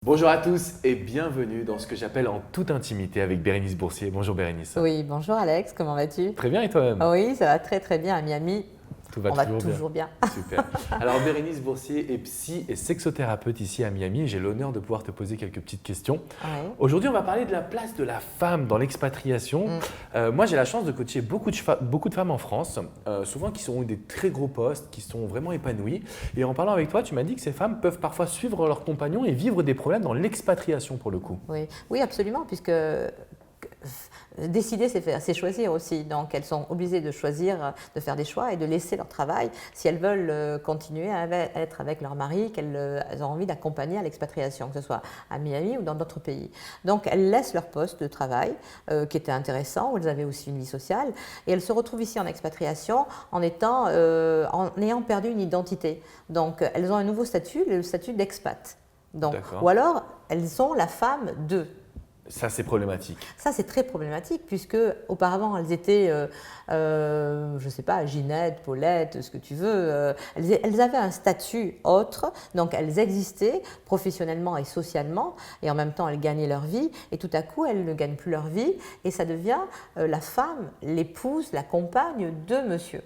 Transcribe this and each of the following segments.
Bonjour à tous et bienvenue dans ce que j'appelle En toute intimité avec Bérénice Boursier. Bonjour Bérénice. Oui, bonjour Alex, comment vas-tu? Très bien et toi-même? Oui, ça va très très bien à Miami. Tout va On va toujours bien. toujours bien. Super. Alors Bérénice Boursier est psy et sexothérapeute ici à Miami et j'ai l'honneur de pouvoir te poser quelques petites questions. Ouais. Aujourd'hui, on va parler de la place de la femme dans l'expatriation. Moi, j'ai la chance de coacher beaucoup de femmes en France, souvent qui ont eu des très gros postes, qui sont vraiment épanouies. Et en parlant avec toi, tu m'as dit que ces femmes peuvent parfois suivre leurs compagnons et vivre des problèmes dans l'expatriation pour le coup. Oui, oui, absolument, puisque décider, c'est choisir aussi. Donc, elles sont obligées de choisir, de faire des choix et de laisser leur travail si elles veulent continuer à être avec leur mari, qu'elles ont envie d'accompagner à l'expatriation, que ce soit à Miami ou dans d'autres pays. Donc, elles laissent leur poste de travail, qui était intéressant, où elles avaient aussi une vie sociale, et elles se retrouvent ici en expatriation en ayant perdu une identité. Donc, elles ont un nouveau statut, le statut d'expat. Donc, D'accord. ou alors, elles sont la femme d'eux. Ça, c'est problématique. Ça, c'est très problématique puisque auparavant, elles étaient, je ne sais pas, Ginette, Paulette, ce que tu veux. Elles avaient un statut autre, donc elles existaient professionnellement et socialement, et en même temps, elles gagnaient leur vie. Et tout à coup, elles ne gagnent plus leur vie, et ça devient la femme, l'épouse, la compagne de monsieur.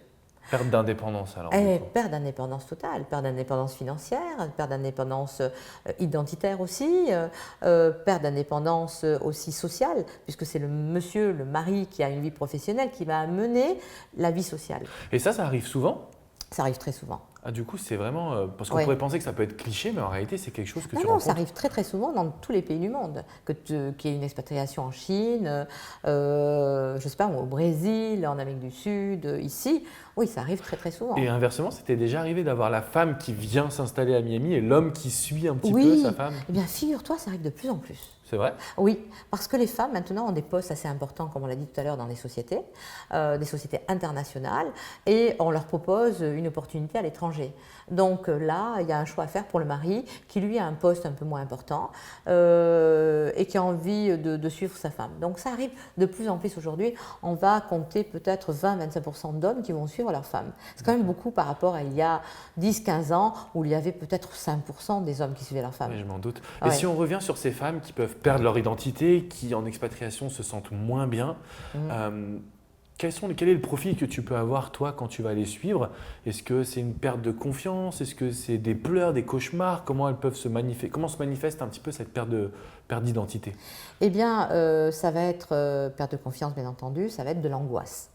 Perte d'indépendance alors. Du Et coup. perte d'indépendance totale, perte d'indépendance financière, perte d'indépendance identitaire aussi, perte d'indépendance aussi sociale, puisque c'est le monsieur, le mari qui a une vie professionnelle qui va mener la vie sociale. Et ça arrive souvent? Ça arrive très souvent. Ah, du coup, c'est vraiment. Parce qu'on Ouais. pourrait penser que ça peut être cliché, mais en réalité, c'est quelque chose que tu Non, rencontres. ça arrive très très souvent dans tous les pays du monde. Qu'il y ait une expatriation en Chine, je ne sais pas, au Brésil, en Amérique du Sud, ici, oui, ça arrive très très souvent. Et inversement, c'était déjà arrivé d'avoir la femme qui vient s'installer à Miami et l'homme qui suit un petit peu Oui, sa femme. eh bien figure-toi, ça arrive de plus en plus. C'est vrai? Oui, parce que les femmes maintenant ont des postes assez importants, comme on l'a dit tout à l'heure, dans des sociétés internationales, et on leur propose une opportunité à l'étranger. Donc là, il y a un choix à faire pour le mari qui, lui, a un poste un peu moins important et qui a envie de suivre sa femme. Donc ça arrive de plus en plus aujourd'hui. On va compter peut-être 20-25% d'hommes qui vont suivre leur femme. C'est quand même beaucoup par rapport à il y a 10-15 ans où il y avait peut-être 5% des hommes qui suivaient leur femme. Oui, je m'en doute. Et Ouais. si on revient sur ces femmes qui peuvent perdre leur identité, qui en expatriation se sentent moins bien, quel est le profil que tu peux avoir toi quand tu vas les suivre? Est-ce que c'est une perte de confiance? Est-ce que c'est des pleurs, des cauchemars? Comment elles peuvent se manifester? Comment se manifeste un petit peu cette perte d'identité? Eh bien, ça va être perte de confiance, bien entendu, ça va être de l'angoisse.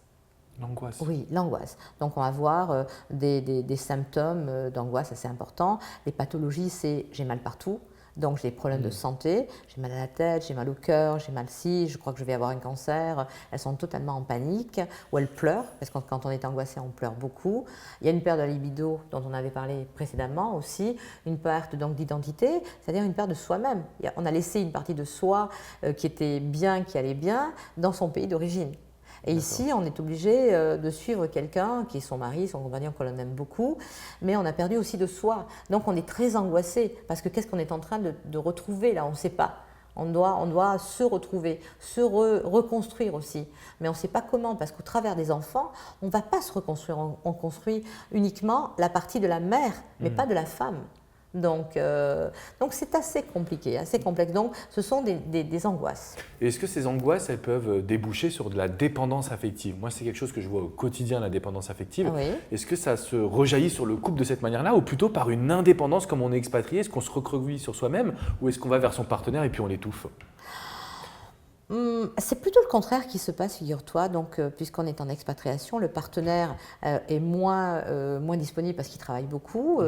L'angoisse. Oui, l'angoisse. Donc, on va voir des symptômes d'angoisse assez importants. Les pathologies, c'est j'ai mal partout. Donc, j'ai des problèmes de santé, j'ai mal à la tête, j'ai mal au cœur, j'ai mal ci, je crois que je vais avoir un cancer. Elles sont totalement en panique ou elles pleurent, parce que quand on est angoissé, on pleure beaucoup. Il y a une perte de la libido dont on avait parlé précédemment aussi, une perte donc d'identité, c'est-à-dire une perte de soi-même. On a laissé une partie de soi qui était bien, qui allait bien, dans son pays d'origine. Et ici, on est obligé de suivre quelqu'un qui est son mari, son compagnon que l'on aime beaucoup, mais on a perdu aussi de soi. Donc on est très angoissé parce que qu'est-ce qu'on est en train de retrouver là? On ne sait pas. On doit se retrouver, se reconstruire aussi. Mais on ne sait pas comment, parce qu'au travers des enfants, on ne va pas se reconstruire. On construit uniquement la partie de la mère, mais pas de la femme. Donc c'est assez compliqué, assez complexe. Donc ce sont des angoisses. Et est-ce que ces angoisses, elles peuvent déboucher sur de la dépendance affective? Moi, c'est quelque chose que je vois au quotidien, la dépendance affective. Oui. Est-ce que ça se rejaillit sur le couple de cette manière-là ou plutôt par une indépendance comme on est expatrié? Est-ce qu'on se recroqueville sur soi-même ou est-ce qu'on va vers son partenaire et puis on l'étouffe? C'est plutôt le contraire qui se passe, figure-toi. Donc, puisqu'on est en expatriation, le partenaire est moins disponible parce qu'il travaille beaucoup.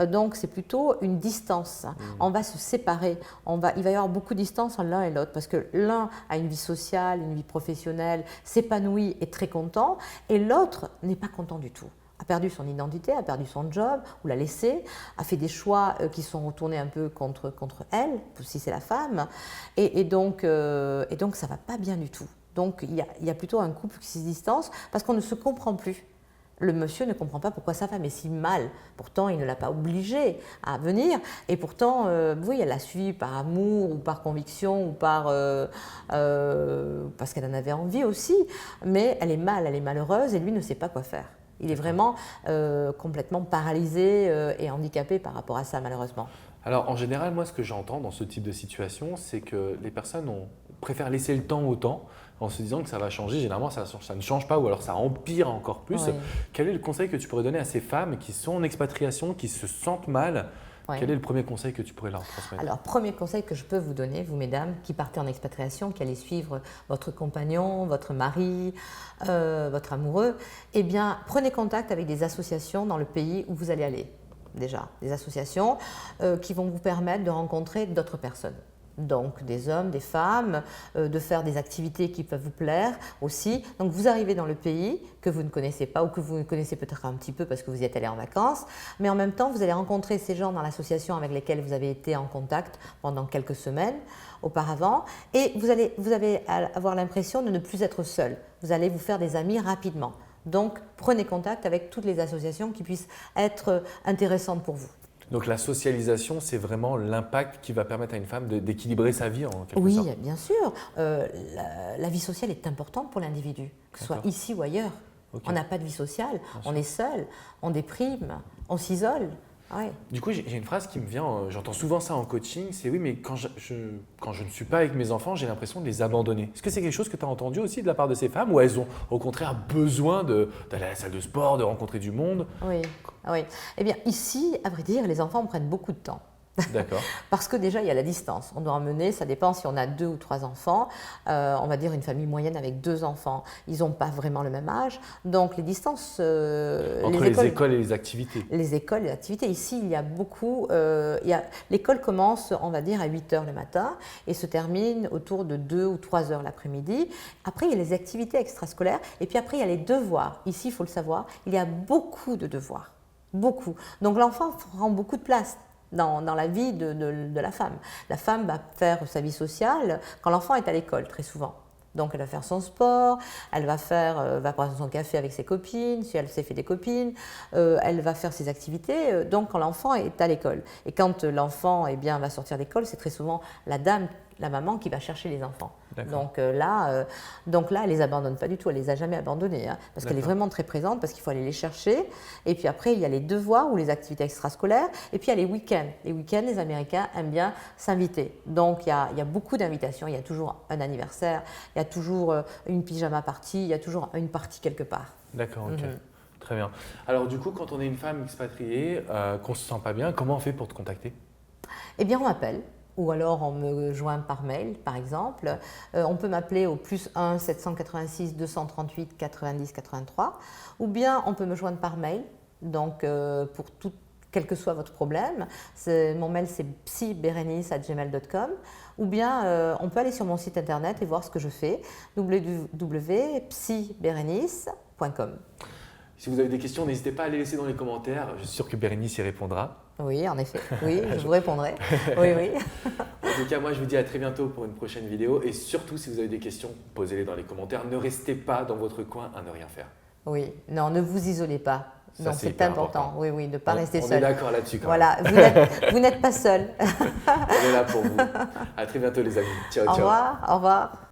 Donc, c'est plutôt une distance. On va se séparer. Il va y avoir beaucoup de distance entre l'un et l'autre parce que l'un a une vie sociale, une vie professionnelle, s'épanouit, est très content, et l'autre n'est pas content du tout. A perdu son identité, a perdu son job, ou l'a laissé, a fait des choix qui sont retournés un peu contre elle, si c'est la femme, et donc ça ne va pas bien du tout. Donc il y a plutôt un couple qui se distance parce qu'on ne se comprend plus. Le monsieur ne comprend pas pourquoi sa femme est si mal. Pourtant, il ne l'a pas obligée à venir. Et pourtant, oui, elle l'a suivi par amour ou par conviction ou parce qu'elle en avait envie aussi. Mais elle est mal, elle est malheureuse et lui ne sait pas quoi faire. Il est vraiment complètement paralysé et handicapé par rapport à ça, malheureusement. Alors, en général, moi, ce que j'entends dans ce type de situation, c'est que les personnes préfèrent laisser le temps au temps en se disant que ça va changer. Généralement, ça ne change pas ou alors ça empire encore plus. Oui. Quel est le conseil que tu pourrais donner à ces femmes qui sont en expatriation, qui se sentent mal? Oui. Quel est le premier conseil que tu pourrais leur transmettre? Alors, premier conseil que je peux vous donner, vous mesdames, qui partez en expatriation, qui allez suivre votre compagnon, votre mari, votre amoureux, eh bien, prenez contact avec des associations dans le pays où vous allez aller. Déjà, des associations qui vont vous permettre de rencontrer d'autres personnes. Donc des hommes, des femmes, de faire des activités qui peuvent vous plaire aussi. Donc vous arrivez dans le pays que vous ne connaissez pas ou que vous connaissez peut-être un petit peu parce que vous y êtes allé en vacances, mais en même temps vous allez rencontrer ces gens dans l'association avec lesquels vous avez été en contact pendant quelques semaines auparavant et vous allez avoir l'impression de ne plus être seul. Vous allez vous faire des amis rapidement. Donc prenez contact avec toutes les associations qui puissent être intéressantes pour vous. Donc la socialisation, c'est vraiment l'impact qui va permettre à une femme d'équilibrer sa vie en quelque Oui, sorte. bien sûr. La vie sociale est importante pour l'individu, que ce soit D'accord. ici ou ailleurs. Ok. On n'a pas de vie sociale, Bien on sûr. est seul, on déprime, on s'isole. Ouais. Du coup, j'ai une phrase qui me vient, j'entends souvent ça en coaching, c'est oui, mais quand je ne suis pas avec mes enfants, j'ai l'impression de les abandonner. Est-ce que c'est quelque chose que tu as entendu aussi de la part de ces femmes ou elles ont au contraire besoin d'aller à la salle de sport, de rencontrer du monde? Oui, oui. Eh bien, ici, à vrai dire, les enfants prennent beaucoup de temps. D'accord. Parce que déjà, il y a la distance. On doit emmener, ça dépend si on a 2 ou 3 enfants. On va dire une famille moyenne avec 2 enfants. Ils n'ont pas vraiment le même âge. Donc, les distances… Entre les écoles et les activités. Les écoles et les activités. Ici, il y a beaucoup… l'école commence, on va dire, à 8 h le matin et se termine autour de 2 ou 3 h l'après-midi. Après, il y a les activités extrascolaires et puis après, il y a les devoirs. Ici, il faut le savoir, il y a beaucoup de devoirs. Beaucoup. Donc, l'enfant prend beaucoup de place dans la vie de la femme. La femme va faire sa vie sociale quand l'enfant est à l'école, très souvent. Donc elle va faire son sport, elle va prendre son café avec ses copines, si elle s'est fait des copines, elle va faire ses activités, donc quand l'enfant est à l'école. Et quand l'enfant va sortir d'école, c'est très souvent la maman qui va chercher les enfants. Donc là, elle les abandonne pas du tout, elle les a jamais abandonnés, hein, parce qu'elle est vraiment très présente, parce qu'il faut aller les chercher. Et puis après, il y a les devoirs ou les activités extrascolaires, et puis il y a les week-ends. Les week-ends, les Américains aiment bien s'inviter. Donc il y a beaucoup d'invitations, il y a toujours un anniversaire, il y a toujours une pyjama party, il y a toujours une partie quelque part. D'accord, ok. Très bien. Alors du coup, quand on est une femme expatriée, qu'on ne se sent pas bien, comment on fait pour te contacter? Eh bien, on m'appelle. Ou alors on me joint par mail, par exemple. On peut m'appeler au +1 786 238 90 83. Ou bien on peut me joindre par mail, donc pour tout, quel que soit votre problème. Mon mail c'est psyberenice@gmail.com. Ou bien on peut aller sur mon site internet et voir ce que je fais, www.psyberenice.com. Si vous avez des questions, n'hésitez pas à les laisser dans les commentaires. Je suis sûr que Bérénice y répondra. Oui, en effet. Oui, je vous répondrai. Oui, oui. En tout cas, moi, je vous dis à très bientôt pour une prochaine vidéo. Et surtout, si vous avez des questions, posez-les dans les commentaires. Ne restez pas dans votre coin à ne rien faire. Oui, non, ne vous isolez pas. Ça, Non, c'est c'est hyper important. important. Oui, oui, de ne pas rester On seul. est d'accord là-dessus quand Voilà, vous n'êtes pas seul. même. On est là pour vous. À très bientôt, les amis. Ciao, Au ciao. revoir, au revoir.